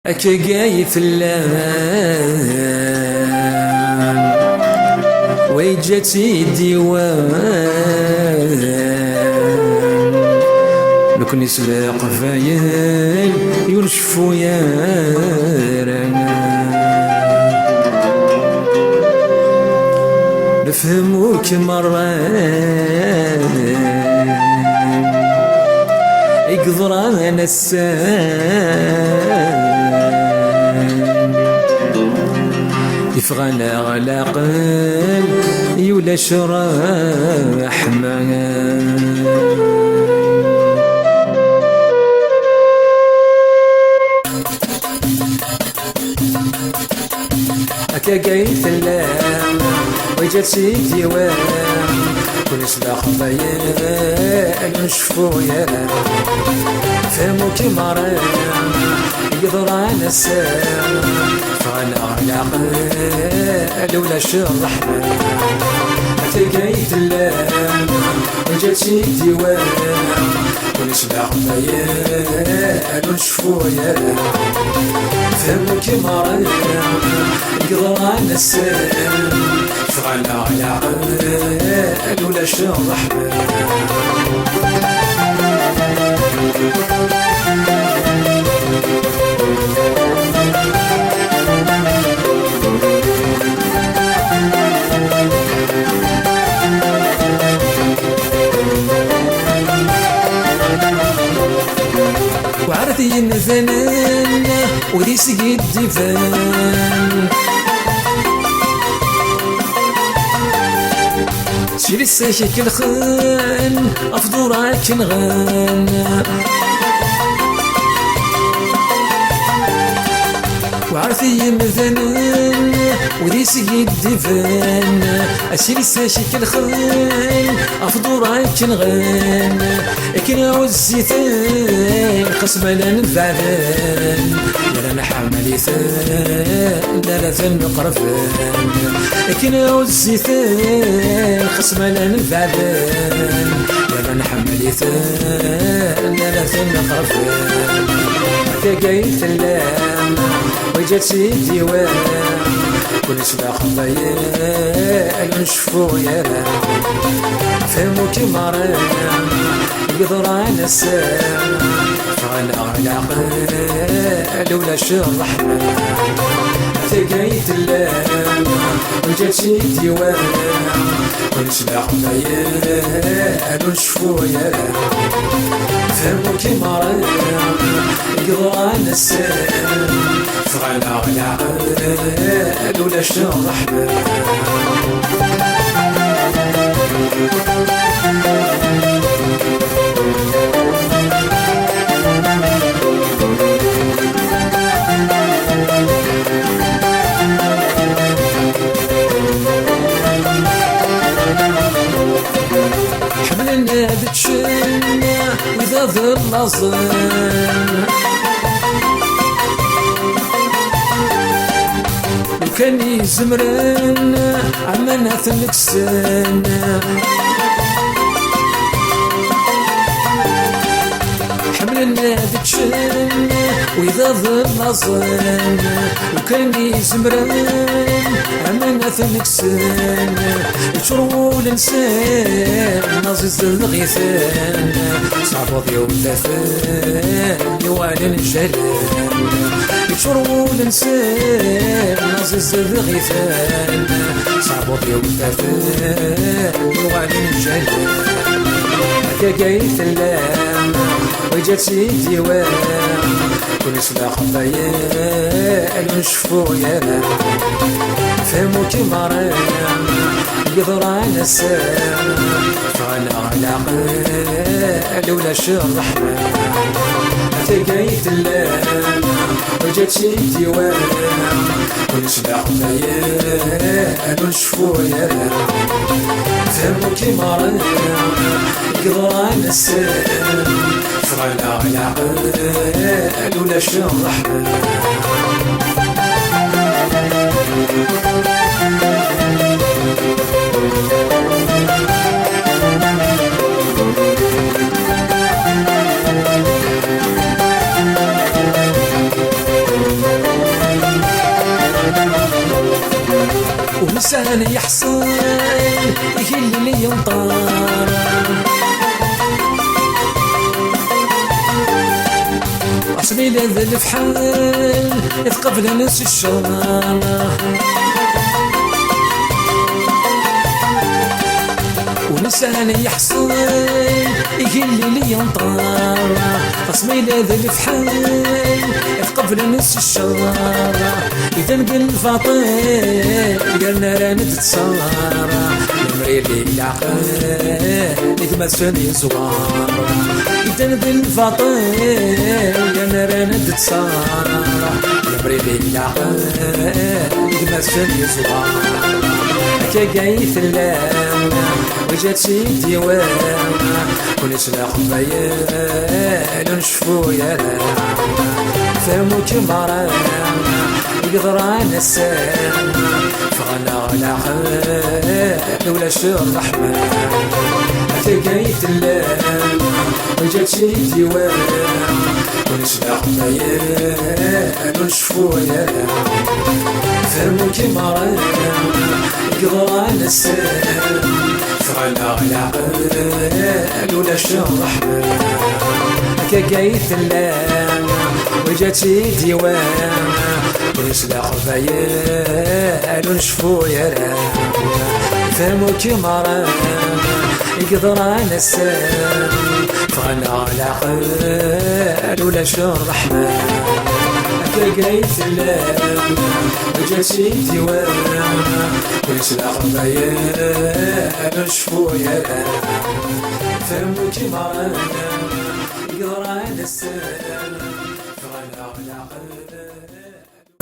أكا قايف اللام ويجاتي الديوان لو كان يسبق فايل ينشفو يا نفهموك مرة يقدر انا السان يفغانا على قل يولا شراح مان هكا قايت اللام وجات شي ديوان كل سلاح ضيق نشفو يا فهمو كي مريم يقدر على السام فانا على قل ولا شرح تلقيت اللام وجات شي ديوان كل سلاح ضيق نشفو يا فهمو كي مريم يقدر على السام فانا على قل ولا شرح وعرفتي الفنان ودي سقي الدفان شيري الساشيك الخان أفضل راك نغان وعرفتي مثلا ودي سقي الدفان أسيري الساشيك الخان أفضل راك نغان لكن عزيتان قسم لا نفعلان لا انا حملي ثان لا ثان قرفان لكن عزيتان قسم لا نفعلان لا انا حملي ثان لا ثان قرفان هكا قايت اللام وجات شي ديوان كل سلاح ضيق نشفو يا فهمو كي مريم يقدر على السام فانا على قل ولا شرح تلقيت اللام وجات شي ديوان كل سلاح ضيق نشفو يا فهمو كي مريم يقدر على السام فانا على قل ولا شرح حملنا بتشنا وإذا ظل أصلا وكان يزمرن عمنا ثنكسن حملنا بتشنا وإذا ظل أصلا وكان يزمرن عمنا ثنكسن يشربوا الانسان نازز الغيثان صعب وثلاثان يوالن الجلال يشربوا الانسان نازز الغيثان صعب وثلاثان يوالن الجلال هكا قايت اللام وجات شي ديوان كل سلاح ضيق نشفو يا فهمو كي مريم يقدر على السام فانا على قل ولا شرح تلقيت اللام وجات شي ديوان كل سلاح ضيق نشفو يا فهمو كي مريم يقدر على السام فانا على قل ولا شرح ونسان يحصل يهل لي يمطر عصبي ذا الفحال يثقف ناس الشر ونسان يحصل يهل لي يمطر عصبي ذا الفحال يثقف ناس الشر إذا نقل فاطين قالنا رانا تتصار المريلي العقل يتمثل زوار إذا نقل فاطين قالنا رانا تتصار المريلي العقل يتمثل زوار هكا قايث اللام وجات شي ديوان ونسلا خبايل ونشفو يا فهمو كمران يقدران السام فغنا العقل ولا شر الرحمن تلقيت اللام وجات شي ديوان ونسلا خبايل ونشفو يا فهمو كمران يقدران السام فغنا العقل ولا شر الرحمن كايت اللام وجات شي ديوان ونسلا خبايل ونشفو يا رام فهمو كمران يقدران السام فغنا العقل ولا شر الرحمن كايت اللام وجات شي ديوان ونسلا خبايل ونشفو يا رام فهمو كمران يقدر على السلام فغنى العقل